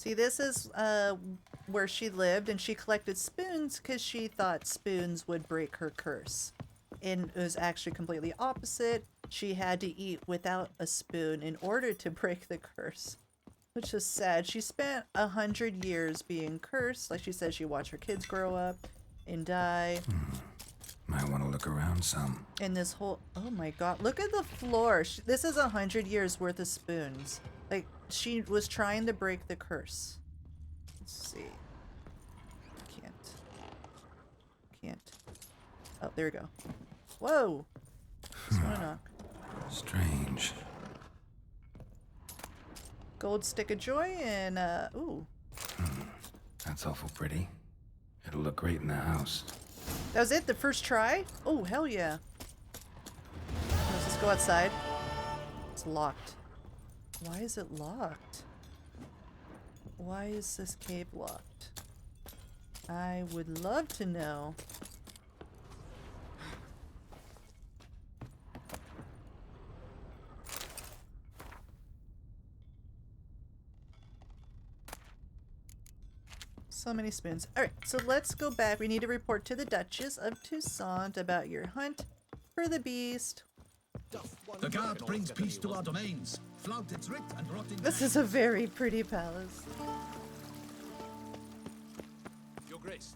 See, this is where she lived, and she collected spoons because she thought spoons would break her curse. And it was actually completely opposite. She had to eat without a spoon in order to break the curse. Which is sad. She spent 100 years being cursed. Like she said, she watched her kids grow up and die. Might want to look around some. And this whole... Oh my god. Look at the floor. This is 100 years worth of spoons. Like, she was trying to break the curse. Let's see. Can't. Oh, there we go. Whoa! Just wanna knock. Strange. Gold stick of joy and, ooh. That's awful pretty. It'll look great in the house. That was it? The first try? Oh, hell yeah. Let's just go outside. It's locked. Why is it locked? Why is this cave locked? I would love to know. So many spoons. Alright, so let's go back. We need to report to the Duchess of Toussaint about your hunt for the beast. The guard brings peace to our domains. Flout its writ and rotting. This is a very pretty palace. Your Grace.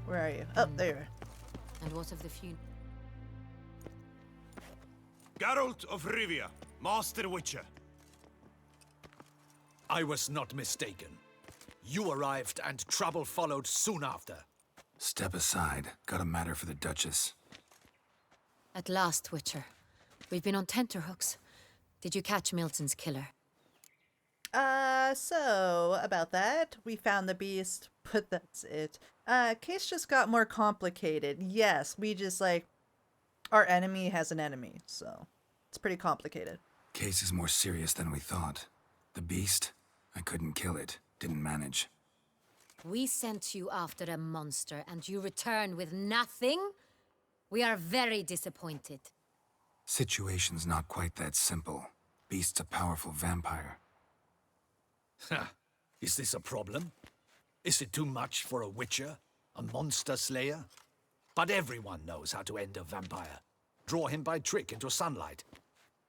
Where are you? Oh, there. And what of the few? Geralt of Rivia, Master Witcher. I was not mistaken. You arrived and trouble followed soon after. Step aside. Got a matter for the Duchess. At last, Witcher. We've been on tenterhooks. Did you catch Milton's killer? So, about that, we found the beast, but that's it. Case just got more complicated. Yes, we just, like, our enemy has an enemy, so it's pretty complicated. Case is more serious than we thought. The beast? I couldn't kill it. Didn't manage. We sent you after a monster, and you return with nothing? We are very disappointed. Situation's not quite that simple. Beast's a powerful vampire. Ha! Is this a problem? Is it too much for a witcher? A monster slayer? But everyone knows how to end a vampire. Draw him by trick into sunlight.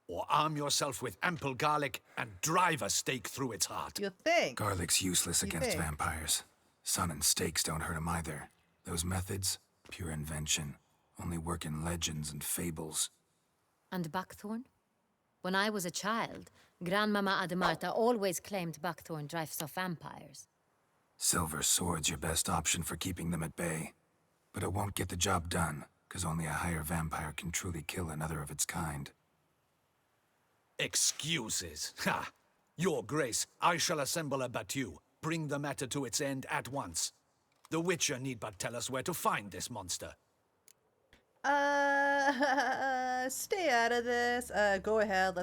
Or arm yourself with ample garlic and drive a stake through its heart. You think? Garlic's useless against think? vampires. Sun and stakes don't hurt him either. Those methods, pure invention. Only work in legends and fables. And buckthorn? When I was a child, Grandmama Ademarta always claimed buckthorn drives off vampires. Silver sword's your best option for keeping them at bay. But it won't get the job done, because only a higher vampire can truly kill another of its kind. Excuses. Ha! Your Grace, I shall assemble a battue. Bring the matter to its end at once. The Witcher need but tell us where to find this monster. Stay out of this. Go ahead.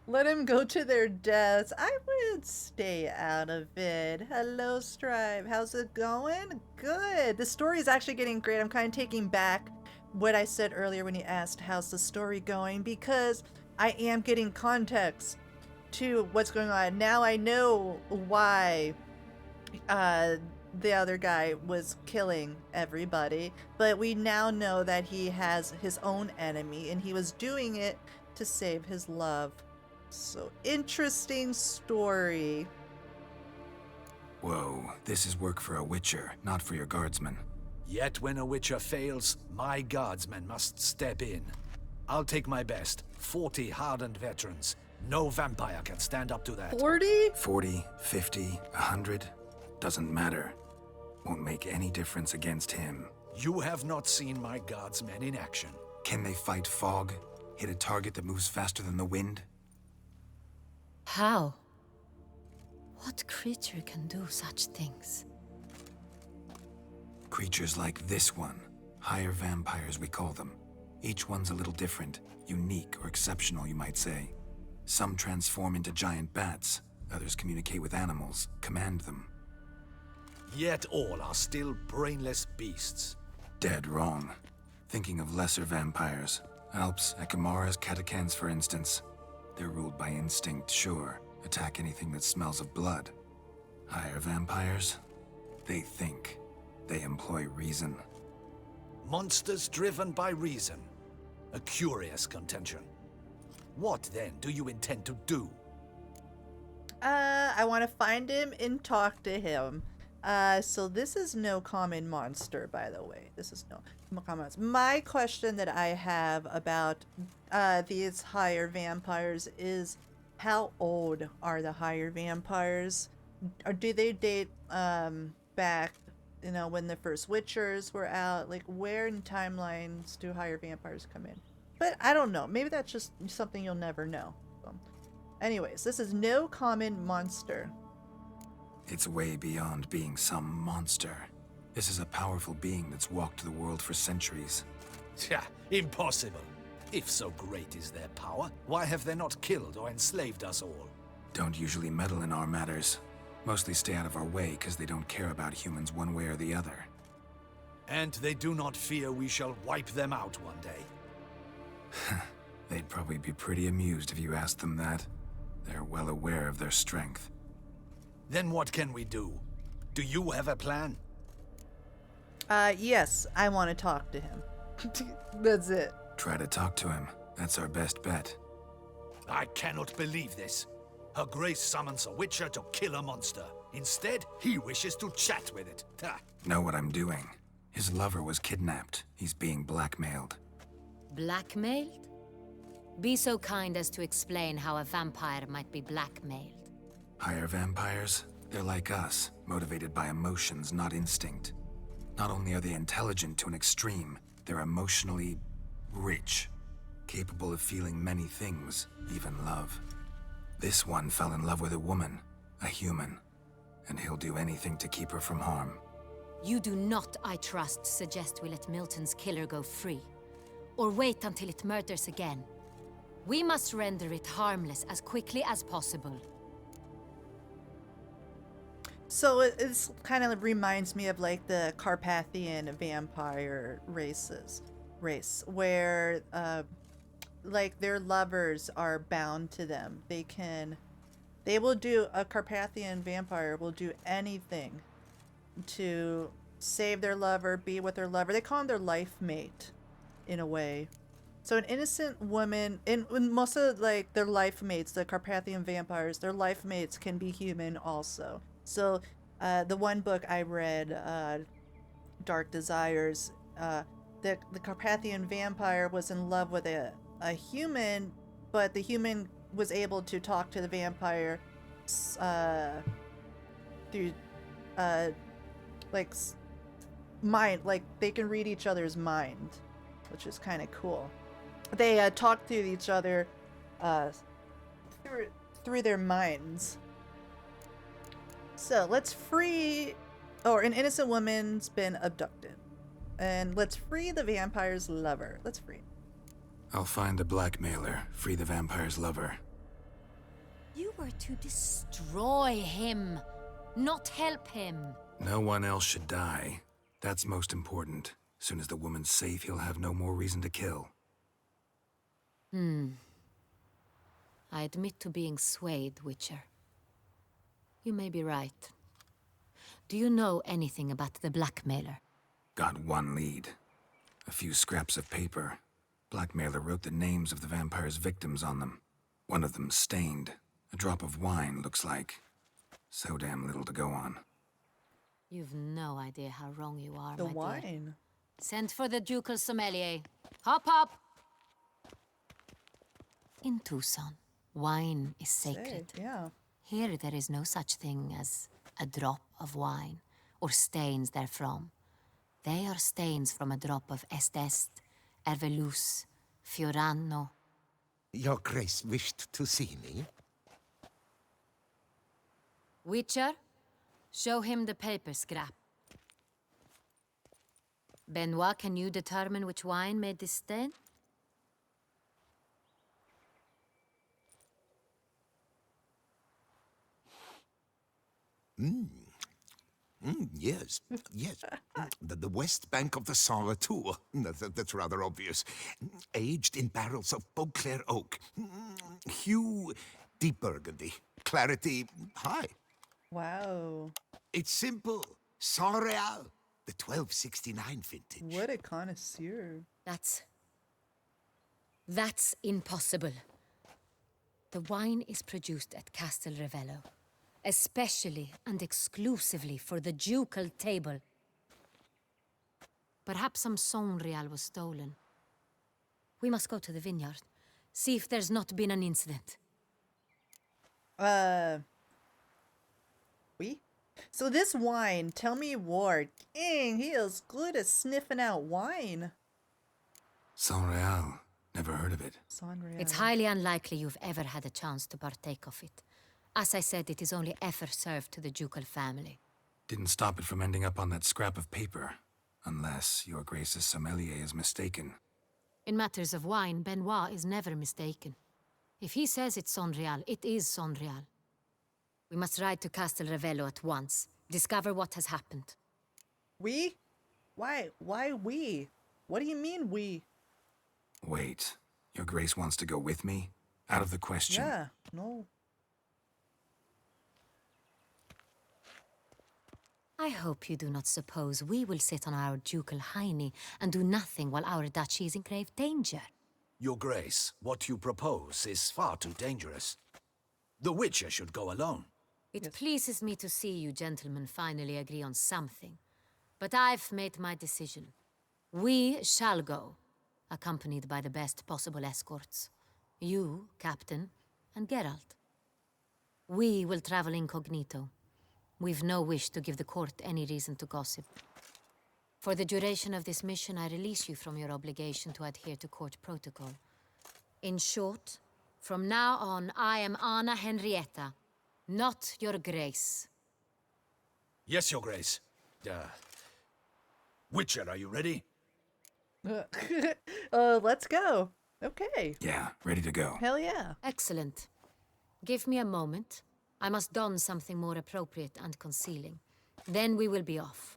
Let him go to their deaths. I would stay out of it. Hello, Strive. How's it going? Good. The story is actually getting great. I'm kind of taking back what I said earlier when you asked how's the story going, because I am getting context to what's going on. Now I know why the other guy was killing everybody, but we now know that he has his own enemy and he was doing it to save his love. So interesting story. Whoa, this is work for a witcher, not for your guardsmen. Yet when a Witcher fails, my guardsmen must step in. I'll take my best. 40 hardened veterans. No vampire can stand up to that. 40? 40, 50, 100? Doesn't matter. Won't make any difference against him. You have not seen my guardsmen in action. Can they fight fog? Hit a target that moves faster than the wind? How? What creature can do such things? Creatures like this one. Higher vampires, we call them. Each one's a little different. Unique or exceptional, you might say. Some transform into giant bats. Others communicate with animals, command them. Yet all are still brainless beasts. Dead wrong. Thinking of lesser vampires. Alps, Ekamaras, Catacans, for instance. They're ruled by instinct, sure. attack anything that smells of blood. Higher vampires? They think. They employ reason. Monsters driven by reason. A curious contention. What then do you intend to do? I want to find him and talk to him. So this is no common monster, by the way. This is no common monster. My question that I have about these higher vampires is, how old are the higher vampires? Or do they date back, you know, when the first Witchers were out? Like, where in timelines do higher vampires come in? But I don't know. Maybe that's just something you'll never know. So, anyways, this is no common monster. It's way beyond being some monster. This is a powerful being that's walked the world for centuries. Tja, impossible. If so great is their power, why have they not killed or enslaved us all? Don't usually meddle in our matters. Mostly stay out of our way because they don't care about humans one way or the other. And they do not fear we shall wipe them out one day. They'd probably be pretty amused if you asked them that. They're well aware of their strength. Then what can we do? Do you have a plan? Yes, I want to talk to him. That's it. Try to talk to him. That's our best bet. I cannot believe this. Her Grace summons a Witcher to kill a monster. Instead, he wishes to chat with it. Ha. Know what I'm doing. His lover was kidnapped. He's being blackmailed. Blackmailed? Be so kind as to explain how a vampire might be blackmailed. Higher vampires? They're like us, motivated by emotions, not instinct. Not only are they intelligent to an extreme, they're emotionally rich, capable of feeling many things, even love. This one fell in love with a woman, a human, and he'll do anything to keep her from harm. You do not, I trust, suggest we let Milton's killer go free, or wait until it murders again. We must render it harmless as quickly as possible. So it's kind of reminds me of like the Carpathian vampire race, where like their lovers are bound to them. A Carpathian vampire will do anything to save their lover, be with their lover. They call him their life mate, in a way. So an innocent woman, in most of like their life mates, the Carpathian vampires, their life mates can be human also. So the one book I read, Dark Desires, the Carpathian vampire was in love with a human, but the human was able to talk to the vampire through like mind, like they can read each other's mind, which is kind of cool. They talk to each other through their minds. So let's free, or an innocent woman's been abducted, and let's free the vampire's lover. Let's free. I'll find the blackmailer, free the vampire's lover. You were to destroy him, not help him. No one else should die. That's most important. Soon as the woman's safe, he'll have no more reason to kill. I admit to being swayed, Witcher. You may be right. Do you know anything about the blackmailer? Got one lead. A few scraps of paper. Blackmailer wrote the names of the vampire's victims on them. One of them stained. A drop of wine, looks like. So damn little to go on. You've no idea how wrong you are, The my dear. wine. Send for the ducal sommelier. Hop, hop! In Tucson, wine is sacred. Yeah. Here there is no such thing as a drop of wine, or stains therefrom. They are stains from a drop of Est, Ervelus, Fiorano. Your Grace wished to see me? Witcher, show him the paper scrap. Benoit, can you determine which wine made this stain? Yes, yes. The west bank of the Saar too. That's rather obvious. Aged in barrels of Beauclair oak. Hue deep burgundy. clarity high. Wow. It's simple. Sans Real. The 1269 vintage. What a connoisseur. That's impossible. The wine is produced at Castel Ravello, especially and exclusively for the ducal table. Perhaps some Sans Real was stolen. We must go to the vineyard, see if there's not been an incident. We? So this wine, tell me more. Dang, he is good at sniffing out wine. San Real. Never heard of it. Sanrio. It's highly unlikely you've ever had a chance to partake of it. As I said, it is only ever served to the ducal family. Didn't stop it from ending up on that scrap of paper. Unless your Grace's sommelier is mistaken. In matters of wine, Benoit is never mistaken. If he says it's San Real, it is San Real. We must ride to Castel Ravello at once. Discover what has happened. We? Why we? What do you mean we? Wait, your Grace wants to go with me? Out of the question. Yeah, no. I hope you do not suppose we will sit on our ducal hiney and do nothing while our duchy is in grave danger. Your Grace, what you propose is far too dangerous. The Witcher should go alone. It pleases me to see you gentlemen finally agree on something. But I've made my decision. We shall go, accompanied by the best possible escorts. You, Captain, and Geralt. We will travel incognito. We've no wish to give the court any reason to gossip. For the duration of this mission, I release you from your obligation to adhere to court protocol. In short, from now on, I am Anna Henrietta, not your Grace. Yes, Your Grace. Witcher, are you ready? Let's go. Okay. Yeah, ready to go. Hell yeah. Excellent. Give me a moment. I must don something more appropriate and concealing. Then we will be off.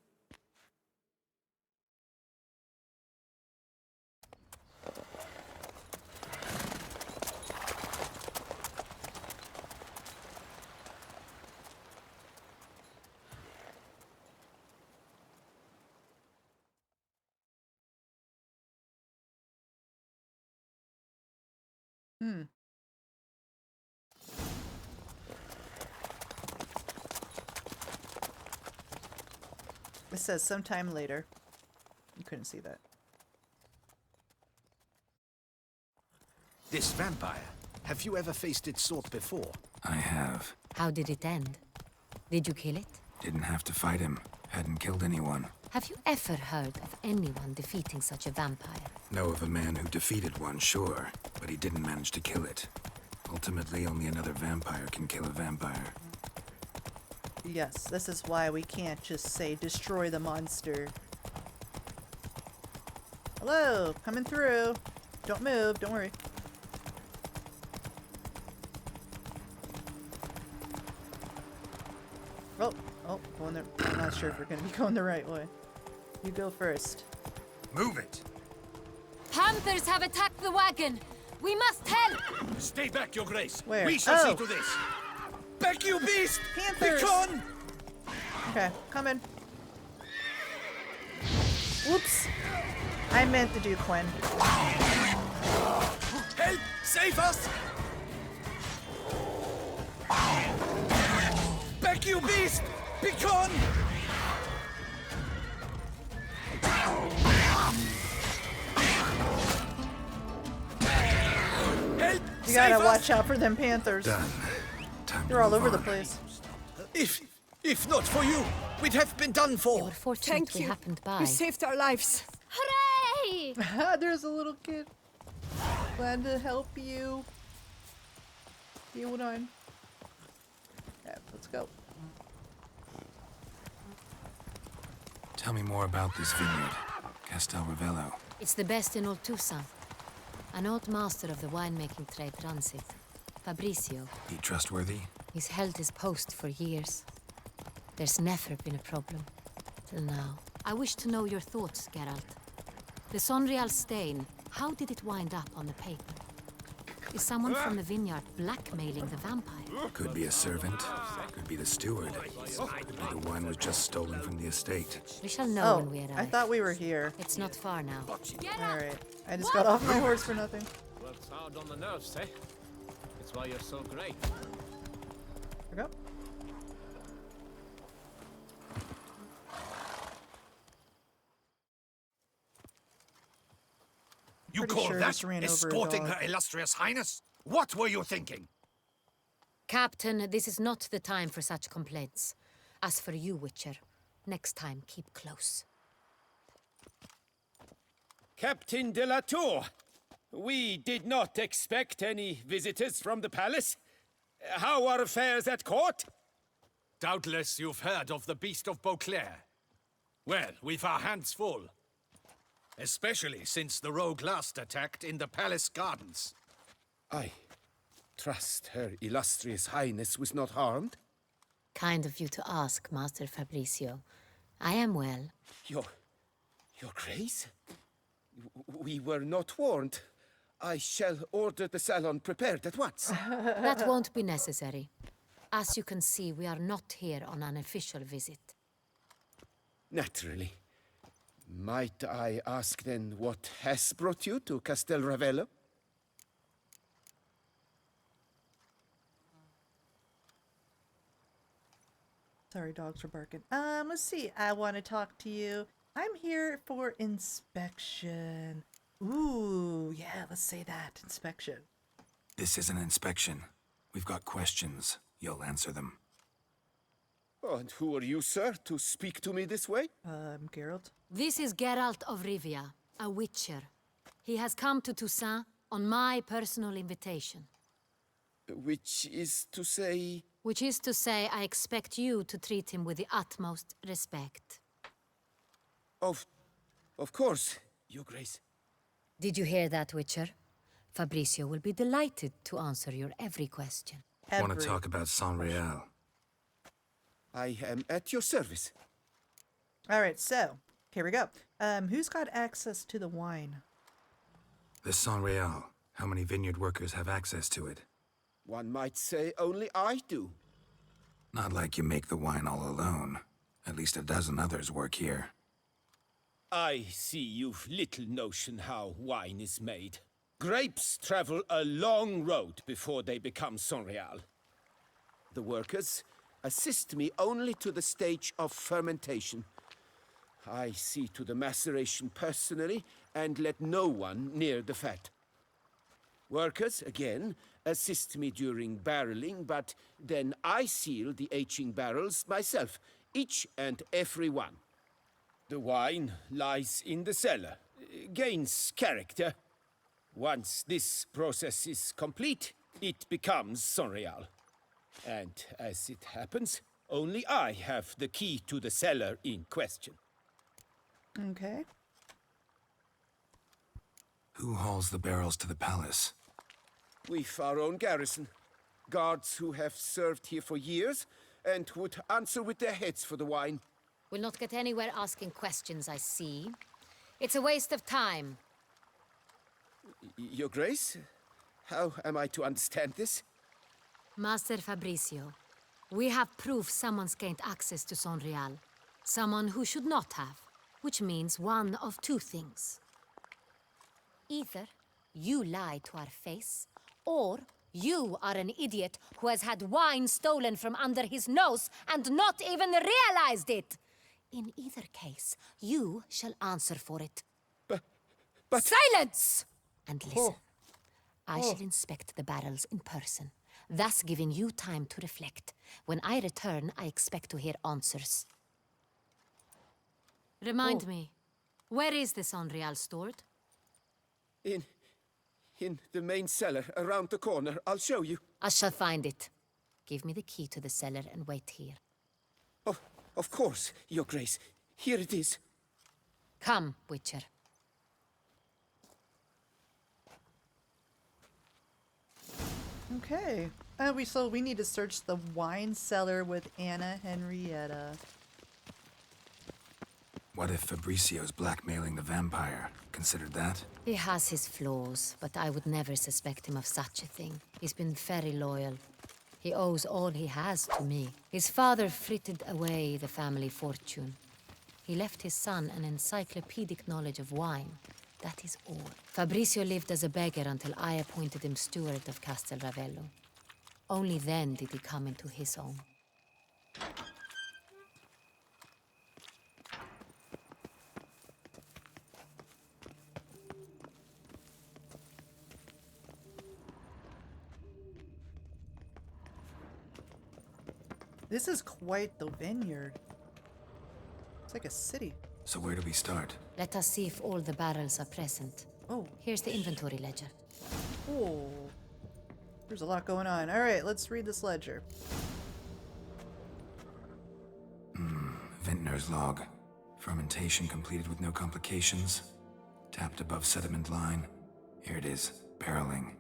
It says sometime later. You couldn't see that. This vampire, have you ever faced its sort before? I have. How did it end? Did you kill it? Didn't have to fight him. Hadn't killed anyone. Have you ever heard of anyone defeating such a vampire? Know of a man who defeated one, sure. But he didn't manage to kill it. Ultimately, only another vampire can kill a vampire. Yes, this is why we can't just say destroy the monster. Hello, coming through. Don't move, don't worry. Oh, going there. I'm not sure if we're gonna be going the right way. You go first. Move it! Panthers have attacked the wagon! We must help! Stay back, Your Grace. Where? We shall Oh. see to this. Back, you beast! Panthers! Begone! Okay, coming. Whoops. I meant to do Quinn. Help! Save us! Back, you beast! Begone! Help! You gotta Save watch out for them panthers. Done. Time to They're all move over the on. place. If not for you, we'd have been done for. We're fortunate Thank we you. happened by. You saved our lives. Hooray! There's a little kid. Glad to help you. Hold on. Yeah, let's go. Tell me more about this vineyard. Castel Ravello. It's the best in all Toussaint. An old master of the winemaking trade runs it. Fabrizio. He trustworthy? He's held his post for years. There's never been a problem. Till now. I wish to know your thoughts, Geralt. The Sonreal stain, how did it wind up on the paper? Is someone from the vineyard blackmailing the vampire? Could be a servant, could be the steward, could be the wine was just stolen from the estate. We shall know Oh, when we arrive. I thought we were here. It's not far now. Alright. I just got off my horse for nothing. Works hard on the nerves, eh? It's why you're so great. There we go. You Pretty call sure that just ran over a escorting dog. her illustrious highness? What were you thinking? Captain, this is not the time for such complaints. As for you, Witcher, next time keep close. Captain de la Tour, we did not expect any visitors from the palace. How are affairs at court? Doubtless you've heard of the Beast of Beauclair. Well, we've our hands full. Especially since the rogue last attacked in the palace gardens. I trust her illustrious highness was not harmed. Kind of you to ask, Master Fabricio. I am well. Your grace? We were not warned. I shall order the salon prepared at once. That won't be necessary. As you can see, we are not here on an official visit. Naturally. Might I ask then what has brought you to Castel Ravello? Sorry, dogs were barking. Let's see. I want to talk to you. I'm here for inspection. Ooh, yeah, let's say that. Inspection. This is an inspection. We've got questions. You'll answer them. Oh, and who are you, sir, to speak to me this way? Geralt. This is Geralt of Rivia, a witcher. He has come to Toussaint on my personal invitation. Which is to say... Which is to say, I expect you to treat him with the utmost respect. Of course, your grace. Did you hear that, Witcher? Fabricio will be delighted to answer your every question. Want to talk about Saint-Réal? I am at your service. Alright, so, here we go. Who's got access to the wine? The Saint-Réal. How many vineyard workers have access to it? One might say only I do. Not like you make the wine all alone. At least a dozen others work here. I see you've little notion how wine is made. Grapes travel a long road before they become Saint-Réal. The workers assist me only to the stage of fermentation. I see to the maceration personally and let no one near the fat. Workers, again, assist me during barreling, but then I seal the aging barrels myself, each and every one. The wine lies in the cellar, gains character. Once this process is complete, it becomes Saint-Réal. And as it happens, only I have the key to the cellar in question. Okay. Who hauls the barrels to the palace? We've our own garrison. Guards who have served here for years and would answer with their heads for the wine. We'll not get anywhere asking questions, I see. It's a waste of time. Your Grace? How am I to understand this? Master Fabricio, we have proof someone's gained access to Saint-Réal. Someone who should not have, which means one of two things. Either you lie to our face, or you are an idiot who has had wine stolen from under his nose and not even realized it. In either case, you shall answer for it. But... Silence! And listen. I shall inspect the barrels in person, thus giving you time to reflect. When I return, I expect to hear answers. Remind me, where is the Saint-Réal stored? In the main cellar, around the corner. I'll show you. I shall find it. Give me the key to the cellar and wait here. Oh, of course, Your Grace. Here it is. Come, Witcher. Okay. So we need to search the wine cellar with Anna Henrietta. What if Fabricio's blackmailing the vampire? Considered that? He has his flaws, but I would never suspect him of such a thing. He's been very loyal. He owes all he has to me. His father frittered away the family fortune. He left his son an encyclopedic knowledge of wine. That is all. Fabrizio lived as a beggar until I appointed him steward of Castel Ravello. Only then did he come into his own. This is quite the vineyard. It's like a city. So where do we start? Let us see if all the barrels are present. Oh. Here's the inventory ledger. Oh. There's a lot going on. Alright, let's read this ledger. Vintner's log. Fermentation completed with no complications. Tapped above sediment line. Here it is. Barreling.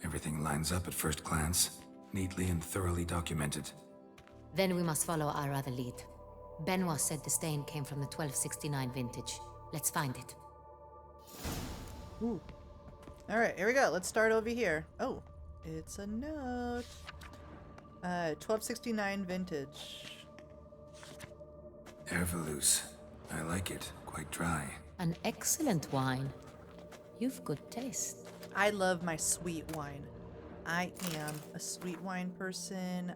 Everything lines up at first glance. Neatly and thoroughly documented. Then we must follow our other lead. Benoit said the stain came from the 1269 vintage. Let's find it. Ooh. Alright, here we go. Let's start over here. Oh, it's a note. 1269 vintage. Herveloos. I like it. Quite dry. An excellent wine. You've good taste. I love my sweet wine. I am a sweet wine person.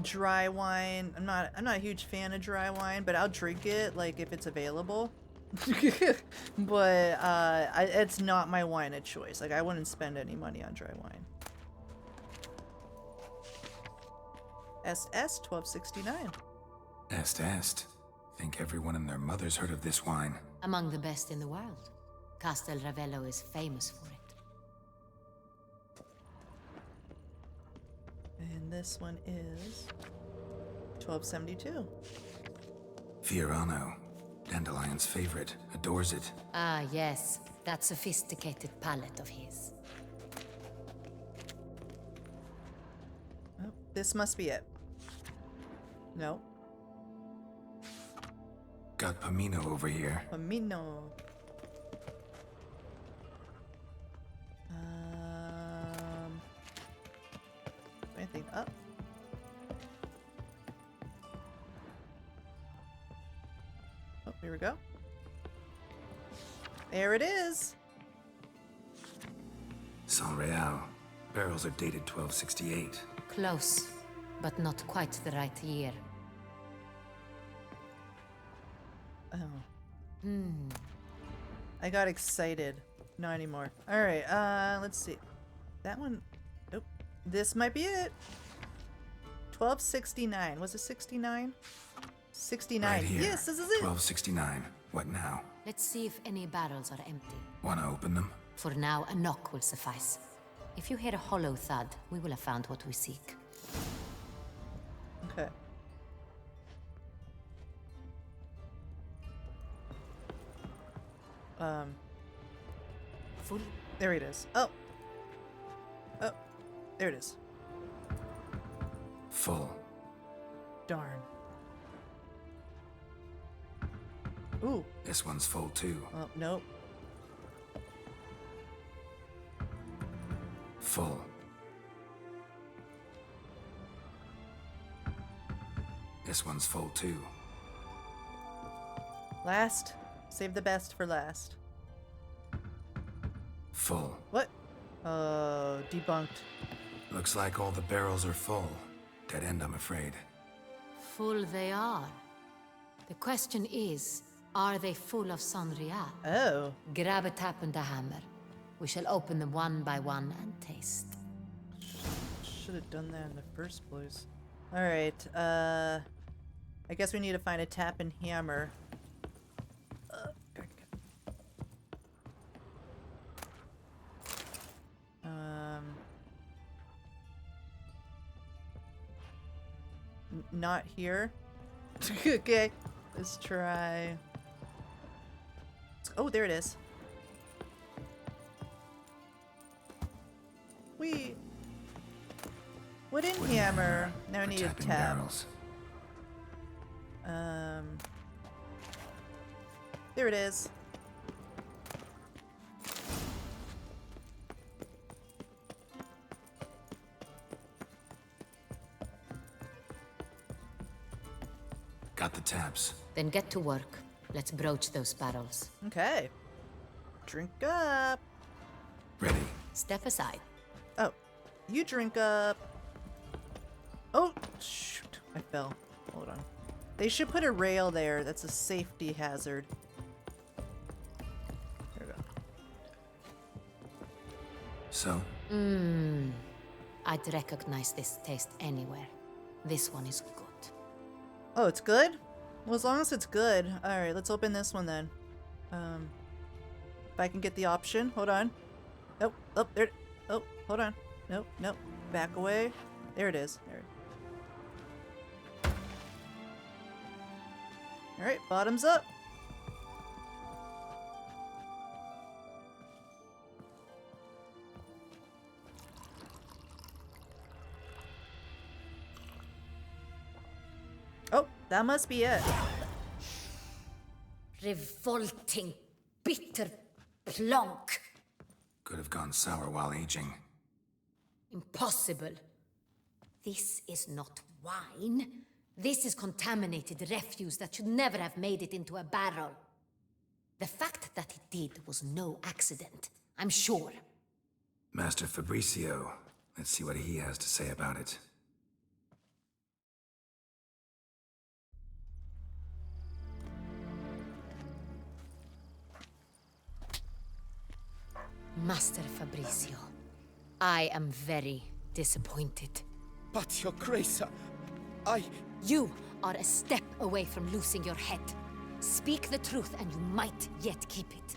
Dry wine. I'm not a huge fan of dry wine, but I'll drink it like if it's available. But it's not my wine of choice. Like I wouldn't spend any money on dry wine. SS 1269. Est. Think everyone and their mother's heard of this wine. Among the best in the world. Castel Ravello is famous for it. And this one is 1272. Fiorano. Dandelion's favorite. Adores it. Ah, yes. That sophisticated palate of his. Oh, this must be it. No. Got Pomino over here. Pomino. Anything up? Oh, here we go. There it is. San Real. Barrels are dated 1268. Close, but not quite the right year. Oh. I got excited. Not anymore. Alright, let's see. That one. Nope. This might be it. 1269. Was it 69? 69. Right here. Yes, this is it. 1269. What now? Let's see if any barrels are empty. Wanna open them? For now, a knock will suffice. If you hear a hollow thud, we will have found what we seek. Okay. Full? There it is. Oh. Oh. There it is. Full. Darn. Ooh. This one's full too. Oh, nope. Full. This one's full too. Last. Save the best for last. Full. What? Oh, debunked. Looks like all the barrels are full. Dead end, I'm afraid. Full they are. The question is, are they full of San Real? Oh. Grab a tap and a hammer. We shall open them one by one and taste. Should have done that in the first place. Alright, I guess we need to find a tap and hammer. Not here. Okay, let's try. Oh, there it is. Whooden hammer. Now I for need a tapping tap. barrels. There it is. Got the tabs. Then get to work. Let's broach those barrels. Okay. Drink up. Ready. Step aside. Oh, you drink up. Oh, shoot. I fell. Hold on. They should put a rail there. That's a safety hazard. There we go. So, I'd recognize this taste anywhere. This one is good. Oh, it's good? Well, as long as it's good. Alright, let's open this one then. If I can get the option. Hold on. Oh, oh, there. Oh, hold on. Nope, nope. Back away. There it is. There. Alright, bottoms up. Oh, that must be it. Revolting, bitter plonk. could have gone sour while aging. Impossible. This is not wine. This is contaminated refuse that should never have made it into a barrel. The fact that it did was no accident, I'm sure. Master Fabricio, let's see what he has to say about it. Master Fabricio, I am very disappointed. But, Your Grace, You are a step away from losing your head. Speak the truth and you might yet keep it.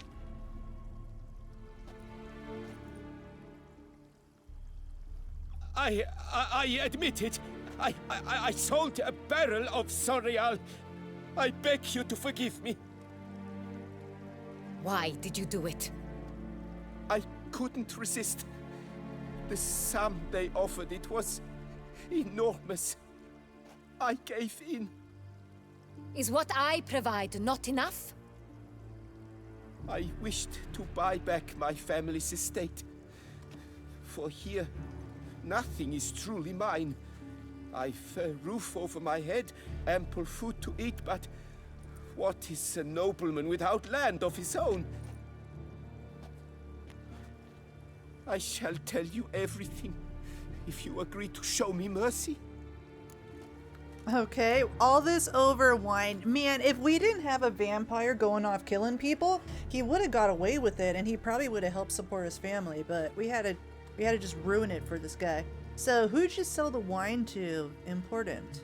I admit it. I sold a barrel of Sorial. I beg you to forgive me. Why did you do it? I couldn't resist. The sum they offered, it was enormous. I gave in. Is what I provide not enough? I wished to buy back my family's estate. For here, nothing is truly mine. I've a roof over my head, ample food to eat, but what is a nobleman without land of his own? I shall tell you everything, if you agree to show me mercy. Okay, all this over wine. Man, if we didn't have a vampire going off killing people, he would have got away with it and he probably would have helped support his family, but we had to just ruin it for this guy. So who'd you sell the wine to? Important.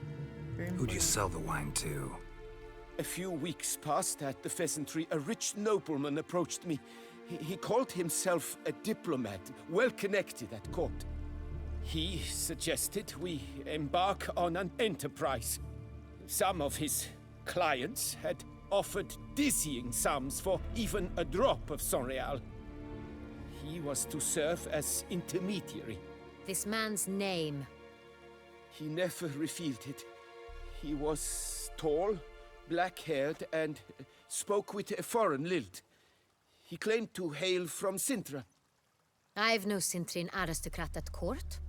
Very important. Who'd you sell the wine to? A few weeks past at the pheasantry, a rich nobleman approached me. He called himself a diplomat, well connected at court. He suggested we embark on an enterprise. Some of his clients had offered dizzying sums for even a drop of Sonreal. He was to serve as intermediary. This man's name. He never revealed it. He was tall, black-haired, and spoke with a foreign lilt. He claimed to hail from Sintra. I've no Cintrian aristocrat at court.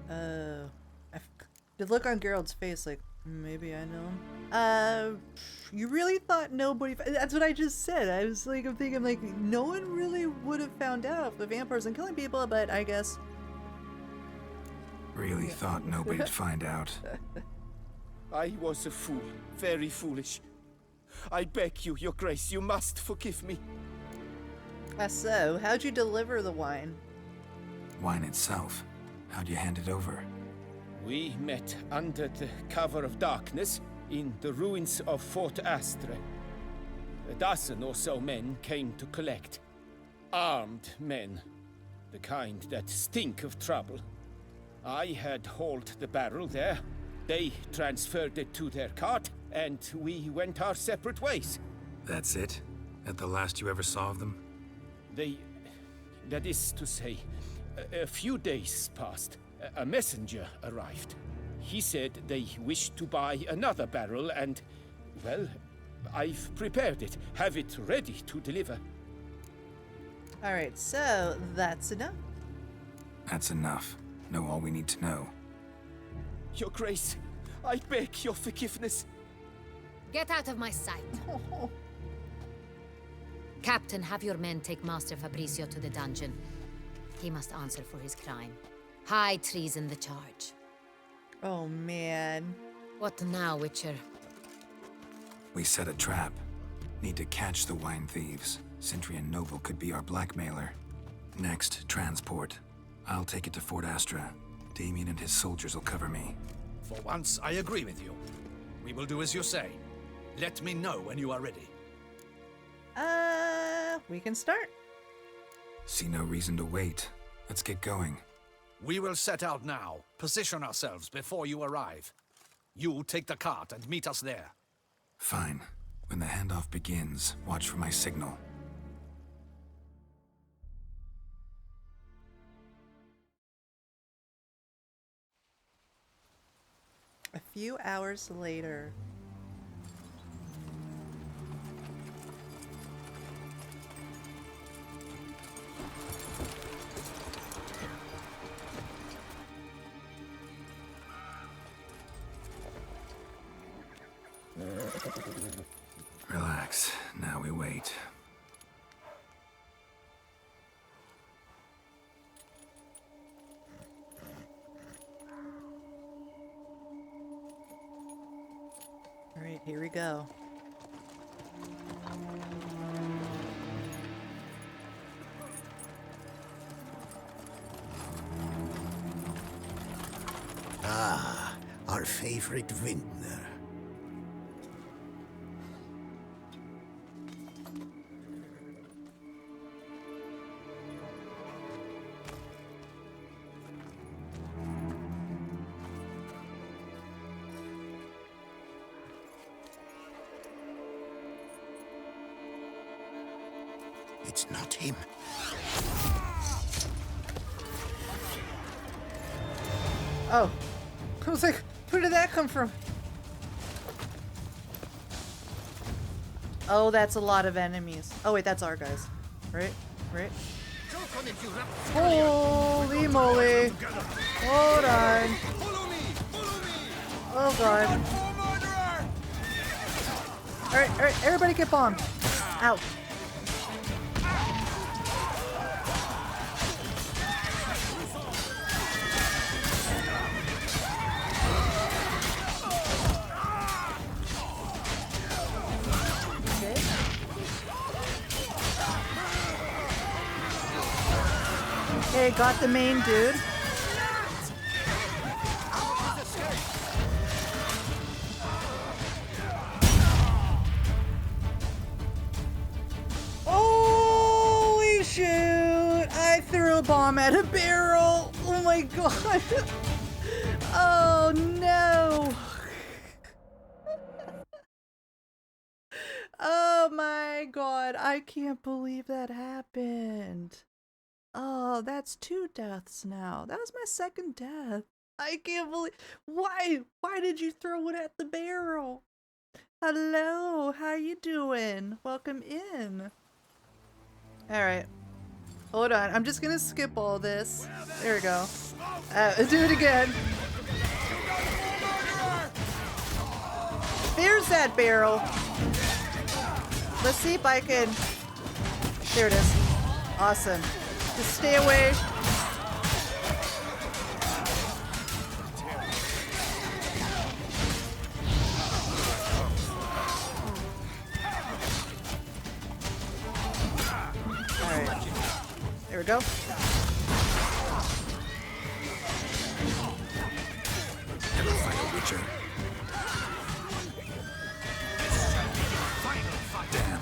The look on Geralt's face, like, maybe I know him. You really thought nobody... That's what I just said. I was like, I'm thinking, like, no one really would have found out the vampires and killing people, but I guess... Really thought nobody'd find out. I was a fool, very foolish. I beg you, Your Grace, you must forgive me. So, how'd you deliver the wine? Wine itself. How'd you hand it over? We met under the cover of darkness in the ruins of Fort Astre. A dozen or so men came to collect. Armed men. The kind that stink of trouble. I had hauled the barrel there. They transferred it to their cart, and we went our separate ways. That's it? At the last you ever saw of them? That is to say, a few days passed. A messenger arrived. He said they wished to buy another barrel and, well, I've prepared it. Have it ready to deliver. Alright, so that's enough. That's enough. Know all we need to know. Your Grace, I beg your forgiveness. Get out of my sight. Captain, have your men take Master Fabrizio to the dungeon. He must answer for his crime. High treason the charge. Oh, man. What now, Witcher? We set a trap. Need to catch the wine thieves. Sentry and Noble could be our blackmailer. Next, transport. I'll take it to Fort Astra. Damien and his soldiers will cover me. For once, I agree with you. We will do as you say. Let me know when you are ready. We can start. See no reason to wait. Let's get going. We will set out now. Position ourselves before you arrive. You take the cart and meet us there. Fine. When the handoff begins, watch for my signal. A few hours later. Relax. Now we wait. All right, here we go. Ah, our favorite vintner. It's not him. Oh. I was like, where did that come from? Oh, that's a lot of enemies. Oh, wait, that's our guys. Right? Right? Holy moly. Hold on. Oh, God. Alright, everybody get bombed. Ow. Okay, got the main dude. Holy shoot! I threw a bomb at a barrel! Oh my god! Oh no! Oh my god, I can't believe that happened. Oh, that's 2 deaths now. That was my 2nd death. I can't believe. Why? Why did you throw it at the barrel? Hello, how you doing? Welcome in. Alright. Hold on, I'm just gonna skip all this. There we go. Do it again. There's that barrel. Let's see if I can. There it is. Awesome. Just stay away. Alright. There we go. Never fight a Witcher. Damn.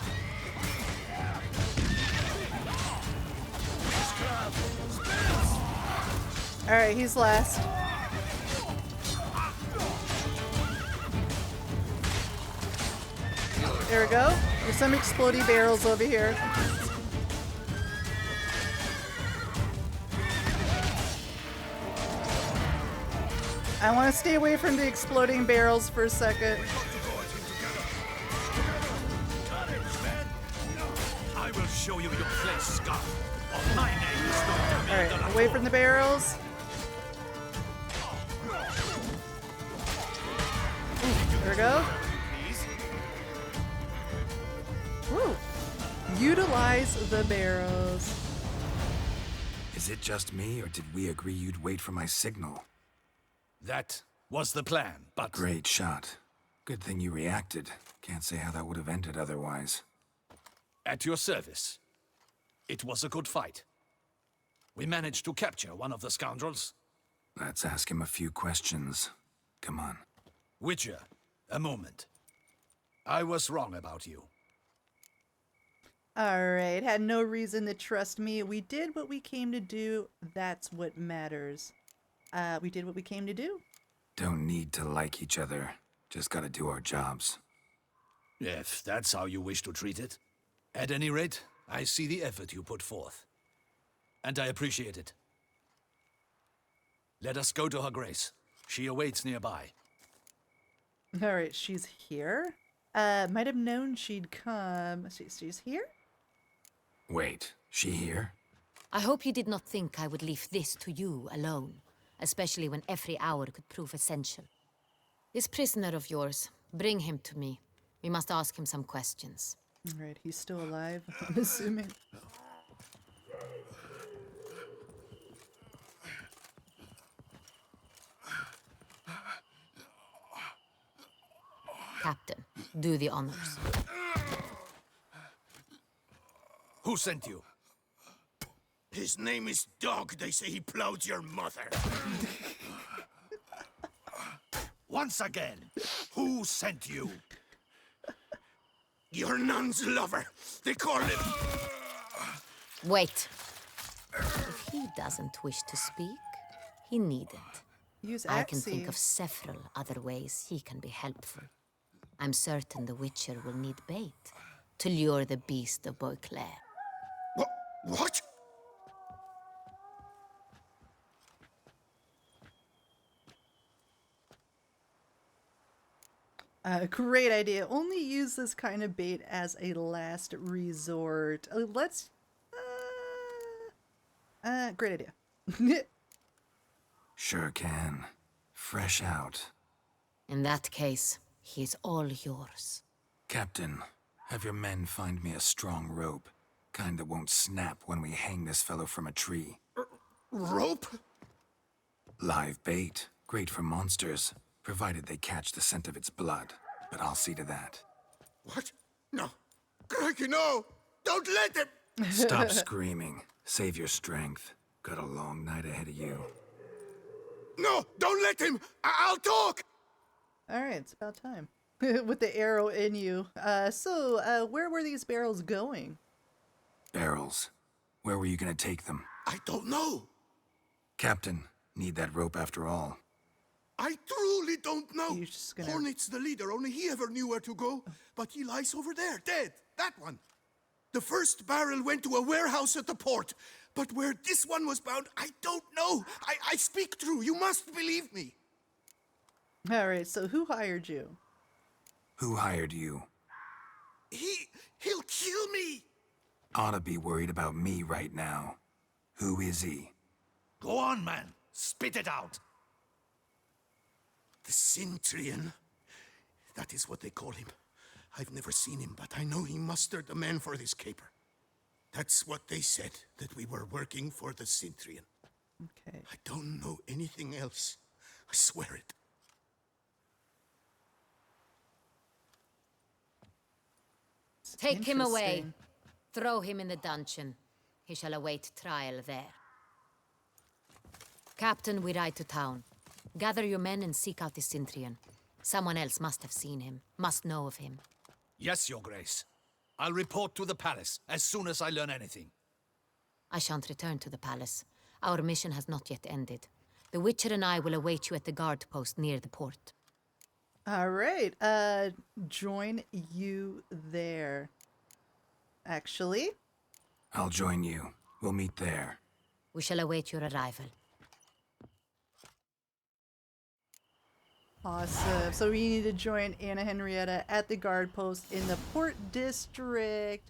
Alright, he's last. There we go. There's some explodey barrels over here. I want to stay away from the exploding barrels for a second. I will show you your place, Scott. My name is not Alright, away from the barrels. There we go. Woo! Utilize the barrels. Is it just me, or did we agree you'd wait for my signal? That was the plan, but... Great shot. Good thing you reacted. Can't say how that would have ended otherwise. At your service. It was a good fight. We managed to capture one of the scoundrels. Let's ask him a few questions. Come on. Witcher, a moment. I was wrong about you. Alright, had no reason to trust me. We did what we came to do. That's what matters. We did what we came to do. Don't need to like each other. Just gotta do our jobs. If that's how you wish to treat it. At any rate, I see the effort you put forth. And I appreciate it. Let us go to her grace. She awaits nearby. Alright, she's here. Might have known she'd come. She's here? Wait, she here? I hope you did not think I would leave this to you alone, especially when every hour could prove essential. This prisoner of yours, bring him to me. We must ask him some questions. Alright, he's still alive, I'm assuming. Captain, do the honors. Who sent you? His name is Dog. They say he plowed your mother. Once again, who sent you? Your nun's lover. They call him... Wait. If he doesn't wish to speak, he needn't. Use I can think Axie. of several other ways he can be helpful. I'm certain the Witcher will need bait to lure the beast of Beauclair. What? Great idea. Only use this kind of bait as a last resort. Let's... great idea. Sure can. Fresh out. In that case, he is all yours. Captain, have your men find me a strong rope. Kind that won't snap when we hang this fellow from a tree. Rope? Live bait. Great for monsters, provided they catch the scent of its blood. But I'll see to that. What? No. Crikey, no! Don't let him! Stop screaming. Save your strength. Got a long night ahead of you. No! Don't let him! I'll talk! Alright, it's about time. With the arrow in you. Where were these barrels going? Barrels. Where were you gonna take them? I don't know. Captain, need that rope after all. I truly don't know. You're just gonna- Hornet's the leader, only he ever knew where to go. But he lies over there, dead. That one. The first barrel went to a warehouse at the port. But where this one was bound, I don't know. I speak true. You must believe me. Alright, so who hired you? Who hired you? He'll kill me. Oughta be worried about me right now. Who is he? Go on, man. Spit it out. The Cintrian. That is what they call him. I've never seen him, but I know he mustered the men for this caper. That's what they said, that we were working for the Cintrian. Okay. I don't know anything else. I swear it. Take him away. Interesting. Throw him in the dungeon. He shall await trial there. Captain, we ride to town. Gather your men and seek out the Cintrian. Someone else must have seen him, must know of him. Yes, Your Grace. I'll report to the palace as soon as I learn anything. I shan't return to the palace. Our mission has not yet ended. The Witcher and I will await you at the guard post near the port. Alright, join you there. Actually, I'll join you. We'll meet there. We shall await your arrival. awesome. So we need to join Anna Henrietta at the guard post in the Port District.